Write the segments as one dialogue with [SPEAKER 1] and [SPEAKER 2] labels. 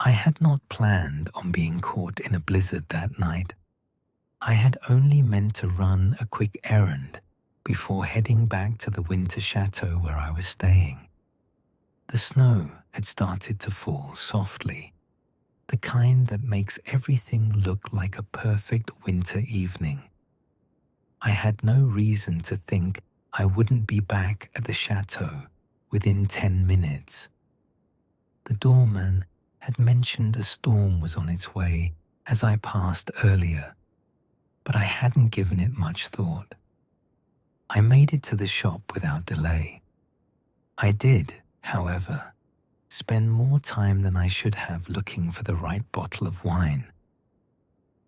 [SPEAKER 1] I had not planned on being caught in a blizzard that night. I had only meant to run a quick errand before heading back to the winter chateau where I was staying. The snow had started to fall softly, the kind that makes everything look like a perfect winter evening. I had no reason to think I wouldn't be back at the chateau within 10 minutes. The doorman had mentioned a storm was on its way as I passed earlier, but I hadn't given it much thought. I made it to the shop without delay. I did, however, spend more time than I should have looking for the right bottle of wine.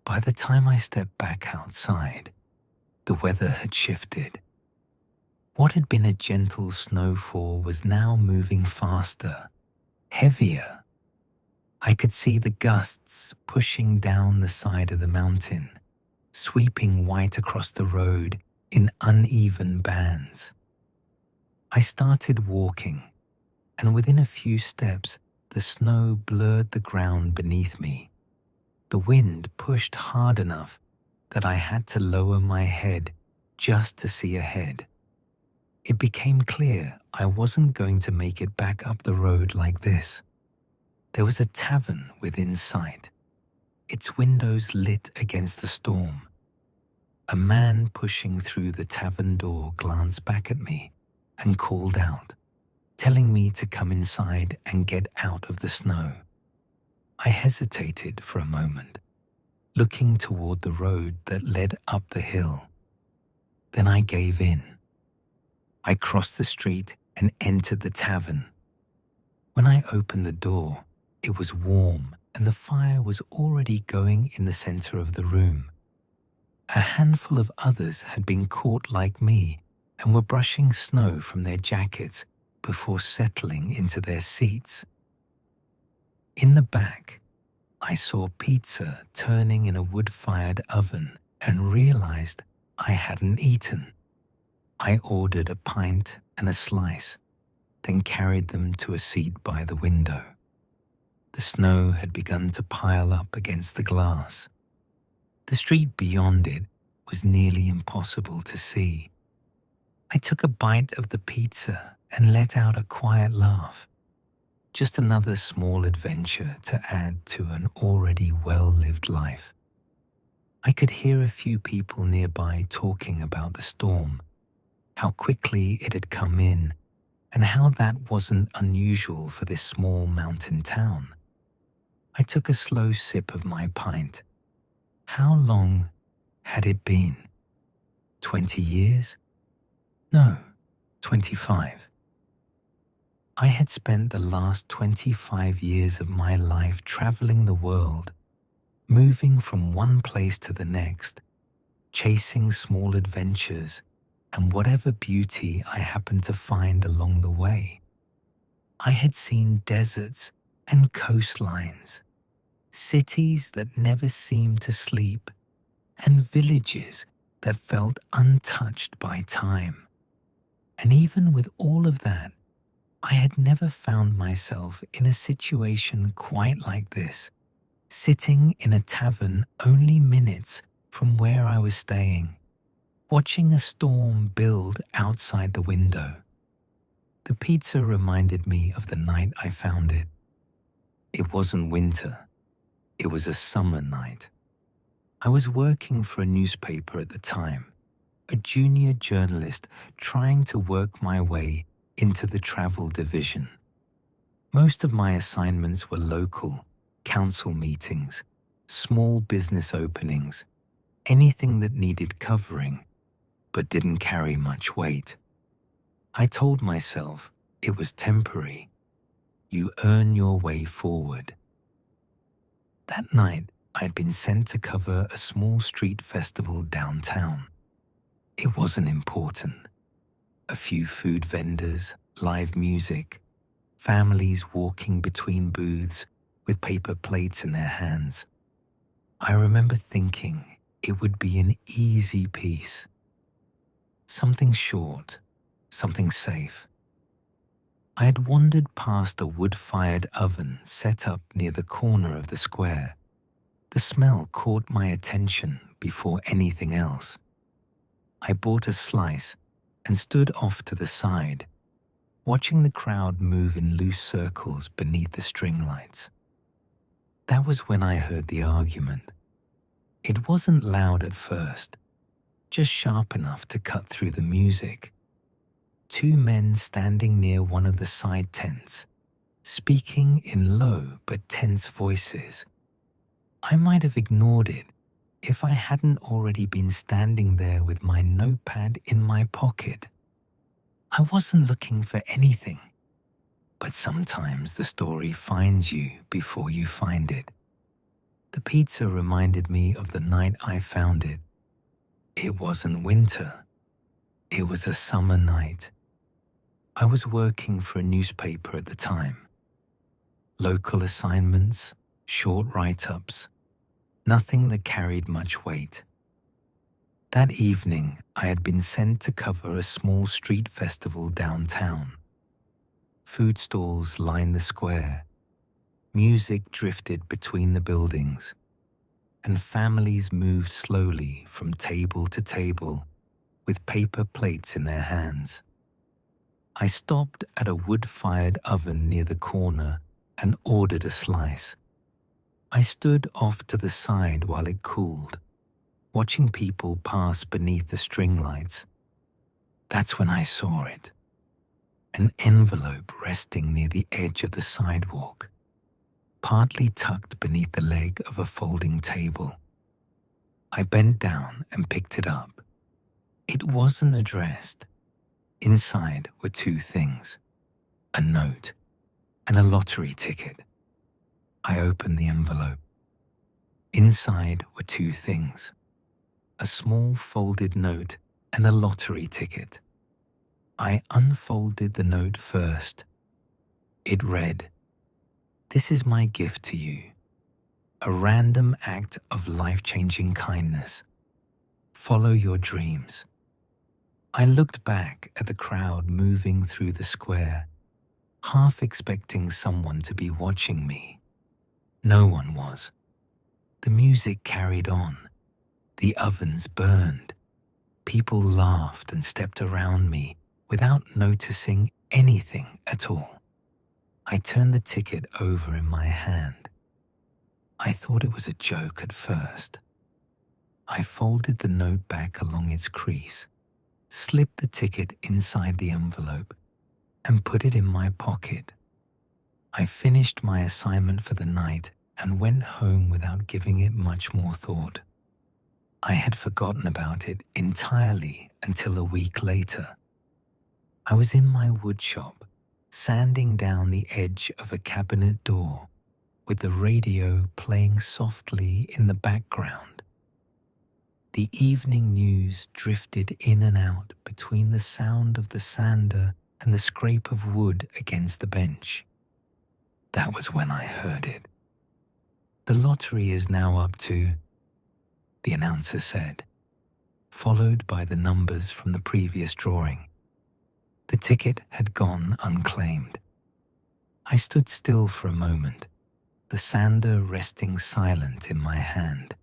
[SPEAKER 1] By the time I stepped back outside, the weather had shifted. What had been a gentle snowfall was now moving faster, heavier. I could see the gusts pushing down the side of the mountain, sweeping white across the road in uneven bands. I started walking, and within a few steps, the snow blurred the ground beneath me. The wind pushed hard enough that I had to lower my head just to see ahead. It became clear I wasn't going to make it back up the road like this. There was a tavern within sight, its windows lit against the storm. A man pushing through the tavern door glanced back at me and called out, telling me to come inside and get out of the snow. I hesitated for a moment, looking toward the road that led up the hill. Then I gave in. I crossed the street and entered the tavern. When I opened the door, it was warm and the fire was already going in the center of the room. A handful of others had been caught like me and were brushing snow from their jackets before settling into their seats. In the back, I saw pizza turning in a wood-fired oven and realized I hadn't eaten. I ordered a pint and a slice, then carried them to a seat by the window. The snow had begun to pile up against the glass. The street beyond it was nearly impossible to see. I took a bite of the pizza and let out a quiet laugh. Just another small adventure to add to an already well-lived life. I could hear a few people nearby talking about the storm, how quickly it had come in, and how that wasn't unusual for this small mountain town. I took a slow sip of my pint. How long had it been? 20 years? No, 25. I had spent the last 25 years of my life traveling the world, moving from one place to the next, chasing small adventures and whatever beauty I happened to find along the way. I had seen deserts and coastlines, cities that never seemed to sleep, and villages that felt untouched by time. And even with all of that, I had never found myself in a situation quite like this, sitting in a tavern only minutes from where I was staying, watching a storm build outside the window. The pizza reminded me of the night I found it. It wasn't winter. It was a summer night. I was working for a newspaper at the time, a junior journalist trying to work my way into the travel division. Most of my assignments were local, council meetings, small business openings, anything that needed covering but didn't carry much weight. I told myself it was temporary. You earn your way forward. That night, I'd been sent to cover a small street festival downtown. It wasn't important. A few food vendors, live music, families walking between booths with paper plates in their hands. I remember thinking it would be an easy piece. Something short, something safe. I had wandered past a wood-fired oven set up near the corner of the square. The smell caught my attention before anything else. I bought a slice and stood off to the side, watching the crowd move in loose circles beneath the string lights. That was when I heard the argument. It wasn't loud at first, just sharp enough to cut through the music. Two men standing near one of the side tents, speaking in low but tense voices. I might have ignored it if I hadn't already been standing there with my notepad in my pocket. I wasn't looking for anything, but sometimes the story finds you before you find it. The pizza reminded me of the night I found it. It wasn't winter. It was a summer night. I was working for a newspaper at the time. Local assignments, short write-ups, nothing that carried much weight. That evening, I had been sent to cover a small street festival downtown. Food stalls lined the square. Music drifted between the buildings, and families moved slowly from table to table with paper plates in their hands. I stopped at a wood-fired oven near the corner and ordered a slice. I stood off to the side while it cooled, watching people pass beneath the string lights. That's when I saw it. An envelope resting near the edge of the sidewalk, partly tucked beneath the leg of a folding table. I bent down and picked it up. It wasn't addressed. Inside were two things, a note and a lottery ticket. I opened the envelope. Inside were two things, a small folded note and a lottery ticket. I unfolded the note first. It read, "This is my gift to you, a random act of life-changing kindness. Follow your dreams." I looked back at the crowd moving through the square, half expecting someone to be watching me. No one was. The music carried on. The ovens burned. People laughed and stepped around me without noticing anything at all. I turned the ticket over in my hand. I thought it was a joke at first. I folded the note back along its crease, slipped the ticket inside the envelope, and put it in my pocket. I finished my assignment for the night and went home without giving it much more thought. I had forgotten about it entirely until a week later. I was in my wood shop, sanding down the edge of a cabinet door, with the radio playing softly in the background. The evening news drifted in and out between the sound of the sander and the scrape of wood against the bench. That was when I heard it. "The lottery is now up to," the announcer said, followed by the numbers from the previous drawing. The ticket had gone unclaimed. I stood still for a moment, the sander resting silent in my hand.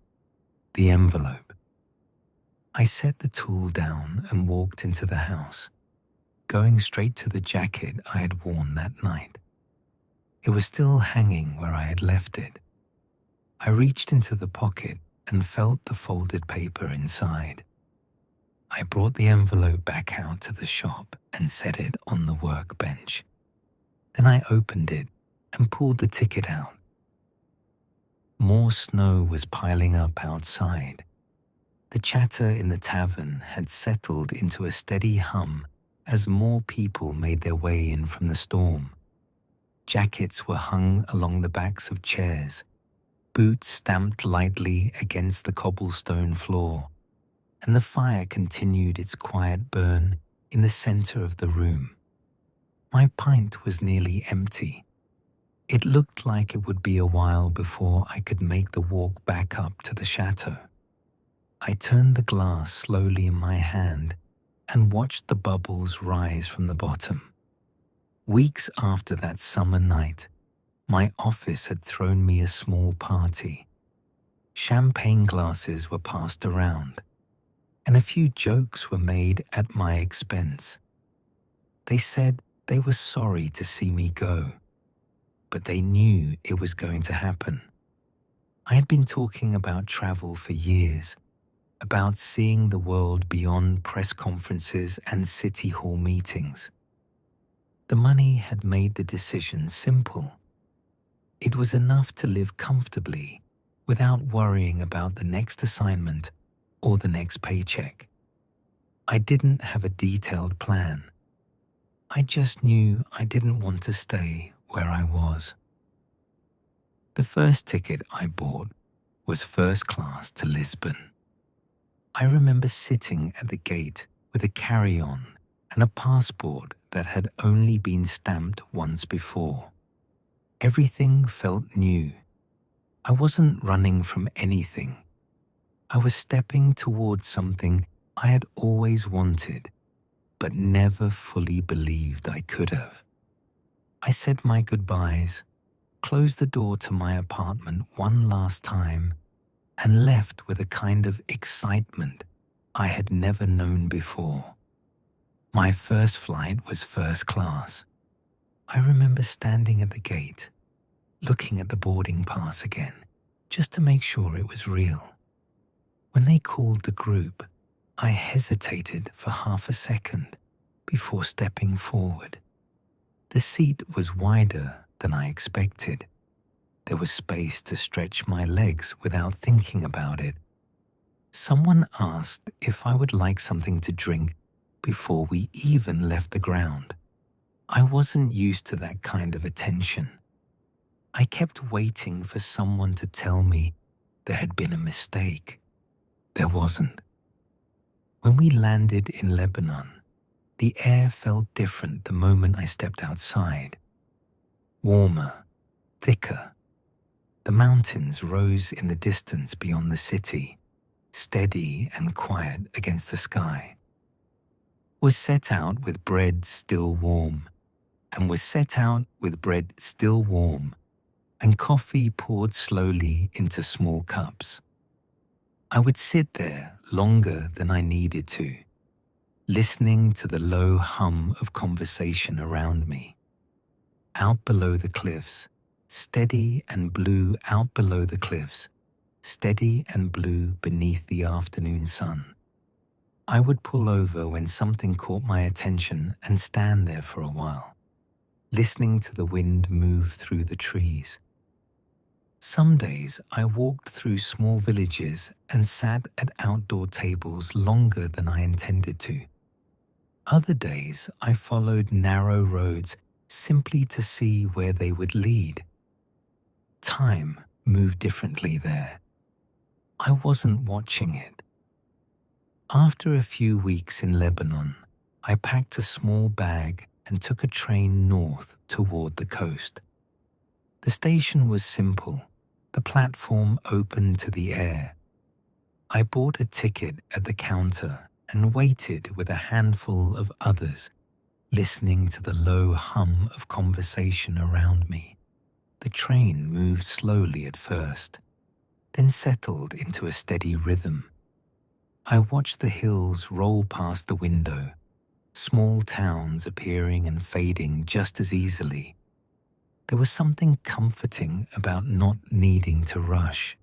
[SPEAKER 1] The envelope. I set the tool down and walked into the house, going straight to the jacket I had worn that night. It was still hanging where I had left it. I reached into the pocket and felt the folded paper inside. I brought the envelope back out to the shop and set it on the workbench. Then I opened it and pulled the ticket out. More snow was piling up outside. The chatter in the tavern had settled into a steady hum as more people made their way in from the storm. Jackets were hung along the backs of chairs, boots stamped lightly against the cobblestone floor, and the fire continued its quiet burn in the center of the room. My pint was nearly empty. It looked like it would be a while before I could make the walk back up to the château. I turned the glass slowly in my hand and watched the bubbles rise from the bottom. Weeks after that summer night, my office had thrown me a small party. Champagne glasses were passed around, and a few jokes were made at my expense. They said they were sorry to see me go, but they knew it was going to happen. I had been talking about travel for years, about seeing the world beyond press conferences and city hall meetings. The money had made the decision simple. It was enough to live comfortably without worrying about the next assignment or the next paycheck. I didn't have a detailed plan. I just knew I didn't want to stay where I was. The first ticket I bought was first class to Lisbon. I remember sitting at the gate with a carry-on and a passport that had only been stamped once before. Everything felt new. I wasn't running from anything. I was stepping towards something I had always wanted, but never fully believed I could have. I said my goodbyes, closed the door to my apartment one last time, and left with a kind of excitement I had never known before. My first flight was first class. I remember standing at the gate, looking at the boarding pass again, just to make sure it was real. When they called the group, I hesitated for half a second before stepping forward. The seat was wider than I expected. There was space to stretch my legs without thinking about it. Someone asked if I would like something to drink before we even left the ground. I wasn't used to that kind of attention. I kept waiting for someone to tell me there had been a mistake. There wasn't. When we landed in Lebanon, the air felt different the moment I stepped outside. Warmer, thicker. The mountains rose in the distance beyond the city, steady and quiet against the sky. Was set out with bread still warm, and was set out with bread still warm, and coffee poured slowly into small cups. I would sit there longer than I needed to, listening to the low hum of conversation around me. Out below the cliffs, steady and blue out below the cliffs, steady and blue beneath the afternoon sun. I would pull over when something caught my attention and stand there for a while, listening to the wind move through the trees. Some days I walked through small villages and sat at outdoor tables longer than I intended to. Other days I followed narrow roads simply to see where they would lead. Time moved differently there. I wasn't watching it. After a few weeks in Lebanon, I packed a small bag and took a train north toward the coast. The station was simple, the platform open to the air. I bought a ticket at the counter and waited with a handful of others, listening to the low hum of conversation around me. The train moved slowly at first, then settled into a steady rhythm. I watched the hills roll past the window, small towns appearing and fading just as easily. There was something comforting about not needing to rush.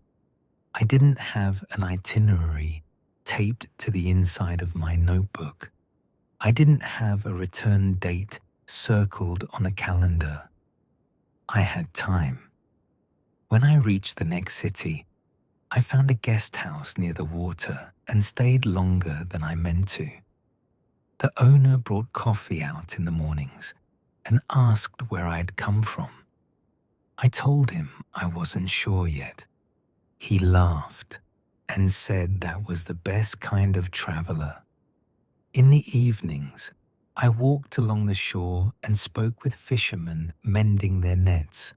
[SPEAKER 1] I didn't have an itinerary taped to the inside of my notebook. I didn't have a return date circled on a calendar. I had time. When I reached the next city, I found a guest house near the water and stayed longer than I meant to. The owner brought coffee out in the mornings and asked where I had come from. I told him I wasn't sure yet. He laughed and said that was the best kind of traveler. In the evenings, I walked along the shore and spoke with fishermen mending their nets.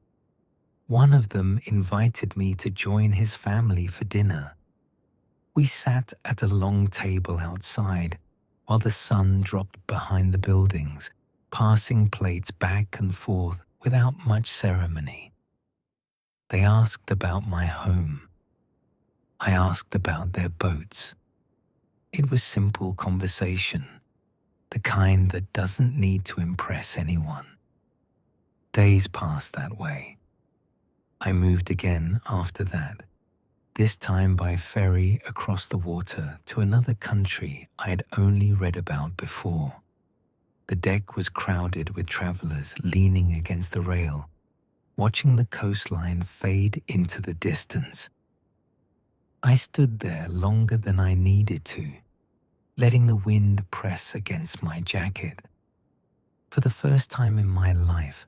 [SPEAKER 1] One of them invited me to join his family for dinner. We sat at a long table outside while the sun dropped behind the buildings, passing plates back and forth without much ceremony. They asked about my home. I asked about their boats. It was simple conversation, the kind that doesn't need to impress anyone. Days passed that way. I moved again after that, this time by ferry across the water to another country I had only read about before. The deck was crowded with travelers leaning against the rail, watching the coastline fade into the distance. I stood there longer than I needed to, letting the wind press against my jacket. For the first time in my life,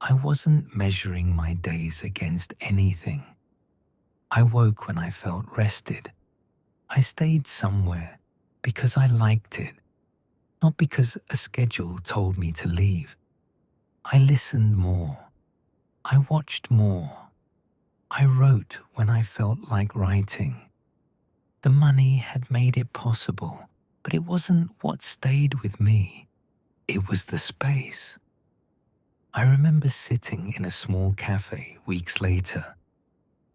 [SPEAKER 1] I wasn't measuring my days against anything. I woke when I felt rested. I stayed somewhere because I liked it, not because a schedule told me to leave. I listened more. I watched more. I wrote when I felt like writing. The money had made it possible, but it wasn't what stayed with me. It was the space. I remember sitting in a small cafe weeks later,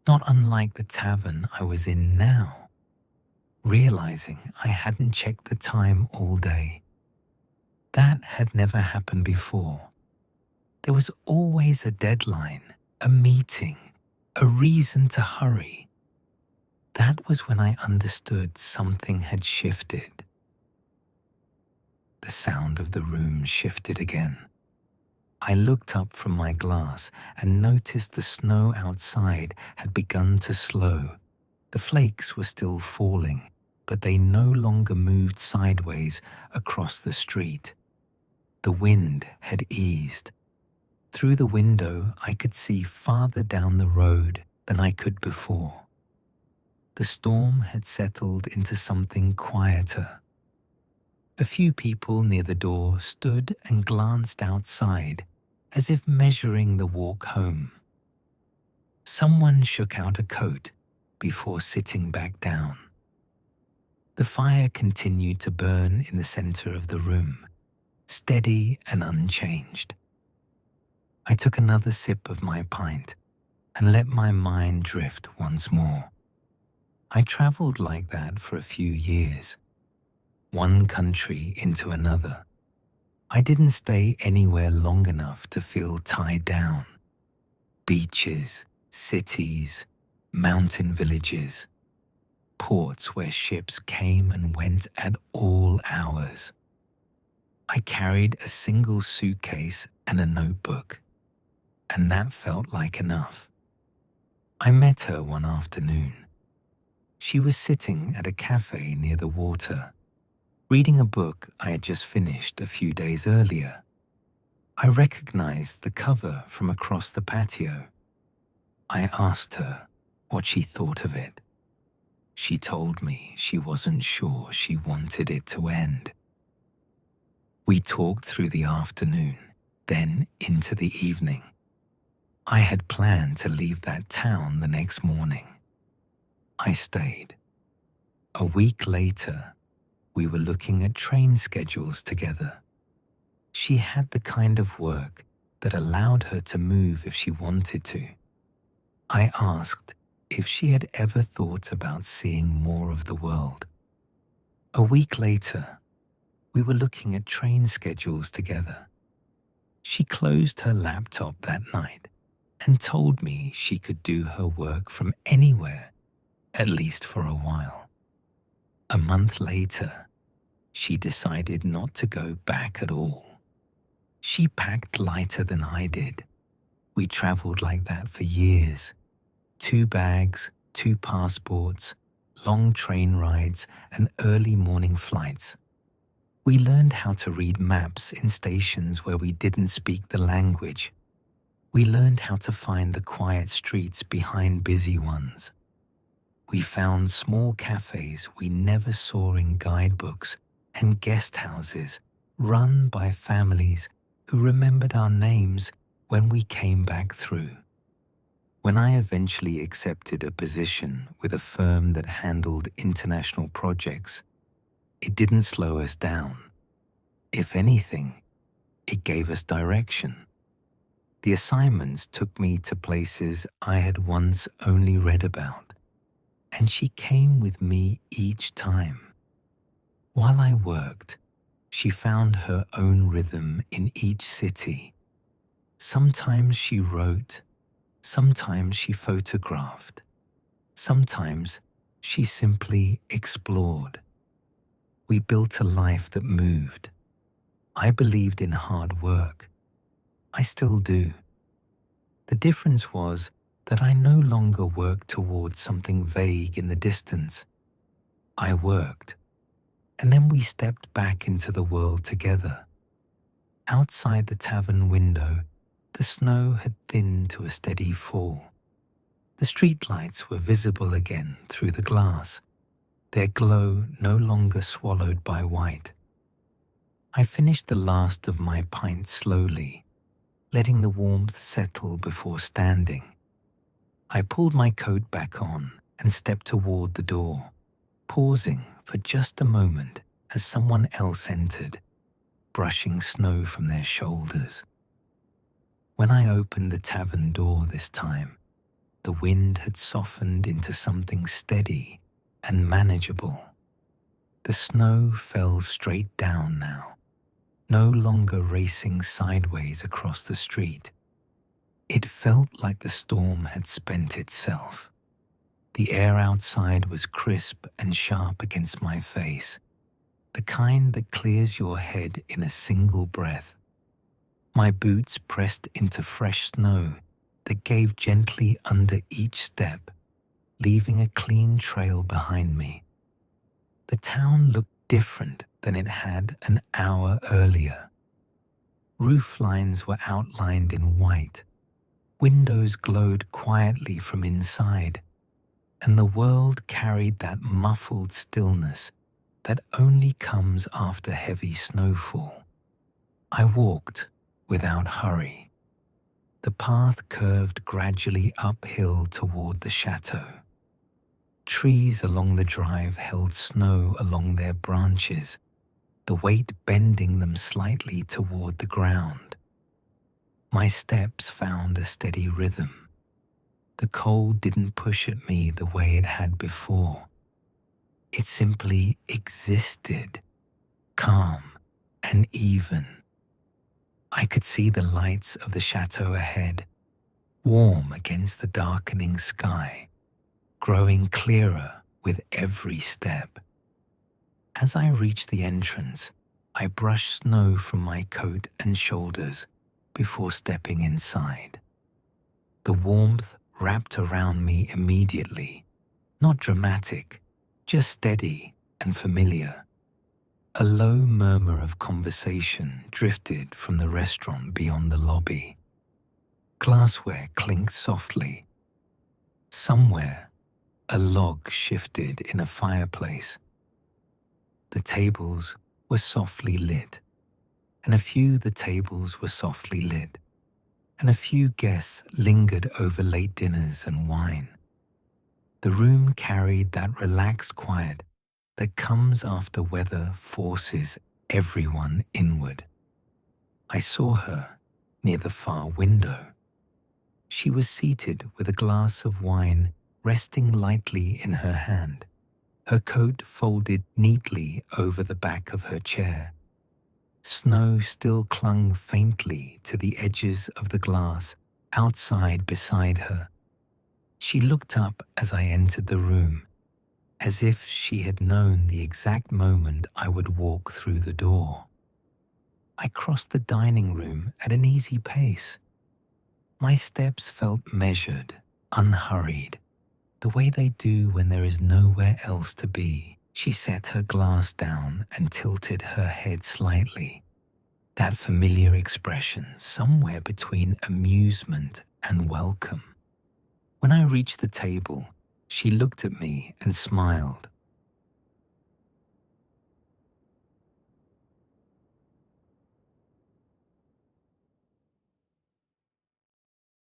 [SPEAKER 1] not unlike the tavern I was in now, realizing I hadn't checked the time all day. That had never happened before. There was always a deadline, a meeting, a reason to hurry. That was when I understood something had shifted. The sound of the room shifted again. I looked up from my glass and noticed the snow outside had begun to slow. The flakes were still falling, but they no longer moved sideways across the street. The wind had eased. Through the window, I could see farther down the road than I could before. The storm had settled into something quieter. A few people near the door stood and glanced outside, as if measuring the walk home. Someone shook out a coat before sitting back down. The fire continued to burn in the center of the room, steady and unchanged. I took another sip of my pint and let my mind drift once more. I traveled like that for a few years, one country into another. I didn't stay anywhere long enough to feel tied down. Beaches, cities, mountain villages, ports where ships came and went at all hours. I carried a single suitcase and a notebook, and that felt like enough. I met her one afternoon. She was sitting at a cafe near the water, reading a book I had just finished a few days earlier. I recognized the cover from across the patio. I asked her what she thought of it. She told me she wasn't sure she wanted it to end. We talked through the afternoon, then into the evening. I had planned to leave that town the next morning. I stayed. A week later, we were looking at train schedules together. She had the kind of work that allowed her to move if she wanted to. I asked if she had ever thought about seeing more of the world. A week later, we were looking at train schedules together. She closed her laptop that night and told me she could do her work from anywhere, at least for a while. A month later, she decided not to go back at all. She packed lighter than I did. We traveled like that for years. 2 bags, 2 passports, long train rides, and early morning flights. We learned how to read maps in stations where we didn't speak the language. We learned how to find the quiet streets behind busy ones. We found small cafes we never saw in guidebooks and guest houses run by families who remembered our names when we came back through. When I eventually accepted a position with a firm that handled international projects, it didn't slow us down. If anything, It gave us direction. The assignments took me to places I had once only read about, and she came with me each time. While I worked, she found her own rhythm in each city. Sometimes she wrote, sometimes she photographed, sometimes she simply explored. We built a life that moved. I believed in hard work. I still do. The difference was that I no longer worked towards something vague in the distance. I worked, and then we stepped back into the world together. Outside the tavern window, the snow had thinned to a steady fall. The streetlights were visible again through the glass, their glow no longer swallowed by white. I finished the last of my pint slowly, letting the warmth settle before standing. I pulled my coat back on and stepped toward the door, pausing for just a moment as someone else entered, brushing snow from their shoulders. When I opened the tavern door this time, the wind had softened into something steady and manageable. The snow fell straight down now, no longer racing sideways across the street. It felt like the storm had spent itself. The air outside was crisp and sharp against my face, the kind that clears your head in a single breath. My boots pressed into fresh snow that gave gently under each step, leaving a clean trail behind me. The town looked different than it had an hour earlier. Roof lines were outlined in white, windows glowed quietly from inside, and the world carried that muffled stillness that only comes after heavy snowfall. I walked without hurry. The path curved gradually uphill toward the chateau. Trees along the drive held snow along their branches, the weight bending them slightly toward the ground. My steps found a steady rhythm. The cold didn't push at me the way it had before. It simply existed, calm and even. I could see the lights of the chateau ahead, warm against the darkening sky, growing clearer with every step. As I reached the entrance, I brushed snow from my coat and shoulders before stepping inside. The warmth wrapped around me immediately, not dramatic, just steady and familiar. A low murmur of conversation drifted from the restaurant beyond the lobby. Glassware clinked softly. Somewhere, a log shifted in a fireplace. The tables were softly lit, and a few guests lingered over late dinners and wine. The room carried that relaxed quiet that comes after weather forces everyone inward. I saw her near the far window. She was seated with a glass of wine resting lightly in her hand, her coat folded neatly over the back of her chair. Snow still clung faintly to the edges of the glass outside beside her. She looked up as I entered the room, as if she had known the exact moment I would walk through the door. I crossed the dining room at an easy pace. My steps felt measured, unhurried, the way they do when there is nowhere else to be. She set her glass down and tilted her head slightly, that familiar expression somewhere between amusement and welcome. When I reached the table, she looked at me and smiled,